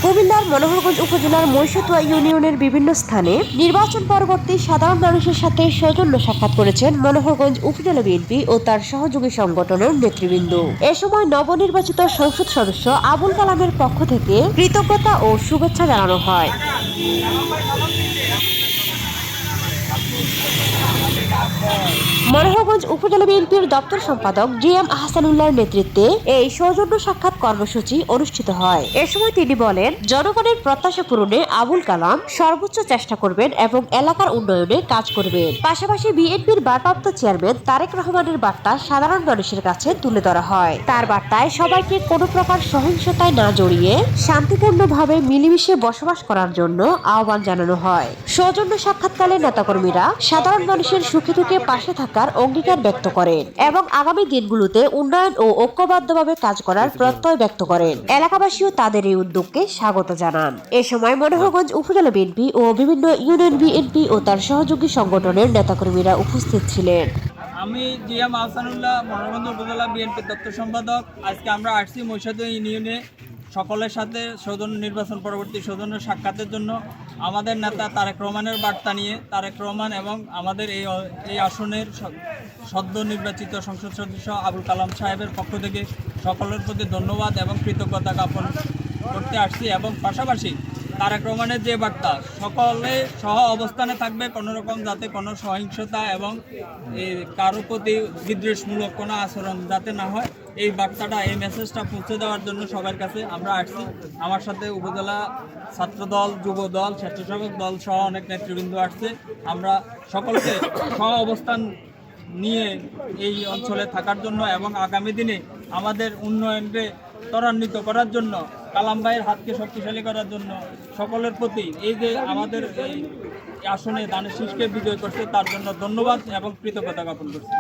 কুমিল্লার মনোহরগঞ্জ উপজেলার মহিষাতুয়া ইউনিয়নের বিভিন্ন স্থানে নির্বাচন পরবর্তী সাধারণ মানুষের সাথে সৌজন্য সাক্ষাৎ করেছেন মনোহরগঞ্জ উপজেলা বিএনপি ও তার সহযোগী সংগঠনের নেতৃবৃন্দ। এ সময় নবনির্বাচিত সংসদ সদস্য আবুল কালামের পক্ষ থেকে কৃতজ্ঞতা ও শুভেচ্ছা জানানো হয়। মনোহরগঞ্জ উপজেলা বিএনপির দপ্তর সম্পাদক জিএম আহসানুল্লাহর নেতৃত্বে এই সৌজন্য সাক্ষাৎ কর্মসূচি অনুষ্ঠিত হয়। এ সময় তিনি বলেন, জনগণের প্রত্যাশা পূরণে আবুল কালাম সর্বোচ্চ চেষ্টা করবেন এবং এলাকার উন্নয়নে কাজ করবেন। পাশাপাশি বিএনপির ভারপ্রাপ্ত চেয়ারম্যান তারেক রহমানের বার্তা সাধারণ মানুষের কাছে তুলে ধরা হয়। তার বার্তায় সবাইকে কোনো প্রকার সহিংসতায় না জড়িয়ে শান্তিপূর্ণভাবে মিলেমিশে বসবাস করার জন্য আহ্বান জানানো হয়। সৌজন্য সাক্ষাৎকালে নেতাকর্মীরা সাধারণ মানুষের সুখে দুঃখে পাশে থাকার অঙ্গীকার ব্যক্ত করেন এবং আগামী দিনগুলোতে উন্নয়ন ও ঐক্যবদ্ধভাবে কাজ করার প্রত্যয় ব্যক্ত করেন। এলাকাবাসীও তাদের এই উদ্যোগকে স্বাগত জানান। এ সময় মনোহরগঞ্জ উপজেলা বিএনপি ও বিভিন্ন ইউনিয়ন বিএনপি ও তার সহযোগী সংগঠনের নেতাকর্মীরা উপস্থিত ছিলেন। আমি জিএম আহসানুল্লাহ, মনোহরগঞ্জ উপজেলা বিএনপির দপ্তর সম্পাদক। আজকে আমরা আসছি মহিষাতুয়া ইউনিয়নে সকলের সাথে সৌজন্য নির্বাচন পরবর্তী সৌজন্য সাক্ষাতের জন্য। আমাদের নেতা তারেক রহমানের বার্তা নিয়ে তারেক রহমান এবং আমাদের এই আসনের সদ্য নির্বাচিত সংসদ সদস্য আবুল কালাম সাহেবের পক্ষ থেকে সকলের প্রতি ধন্যবাদ এবং কৃতজ্ঞতা জ্ঞাপন করতে আসছি। এবং পাশাপাশি তারেক রহমানের যে বার্তা, সকলে সহ অবস্থানে থাকবে, কোনো রকম যাতে কোনো সহিংসতা এবং কারো প্রতি বিদ্বেষমূলক কোনো আচরণ যাতে না হয়, এই বার্তাটা, এই মেসেজটা পৌঁছে দেওয়ার জন্য সবার কাছে আমরা আসছি। আমার সাথে উপজেলা ছাত্রদল, যুবদল, স্বেচ্ছাসেবক দল সহ অনেক নেতৃবৃন্দ আসছে। আমরা সকলকে সহ অবস্থান নিয়ে এই অঞ্চলে থাকার জন্য এবং আগামী দিনে আমাদের উন্নয়নকে ত্বরান্বিত করার জন্য, কালাম ভাইয়ের হাতকে শক্তিশালী করার জন্য সকলের প্রতি এই যে আমাদের এই আসনে দানের শীষকে বিজয় করছে তার জন্য ধন্যবাদ এবং কৃতজ্ঞতা জ্ঞাপন করছি।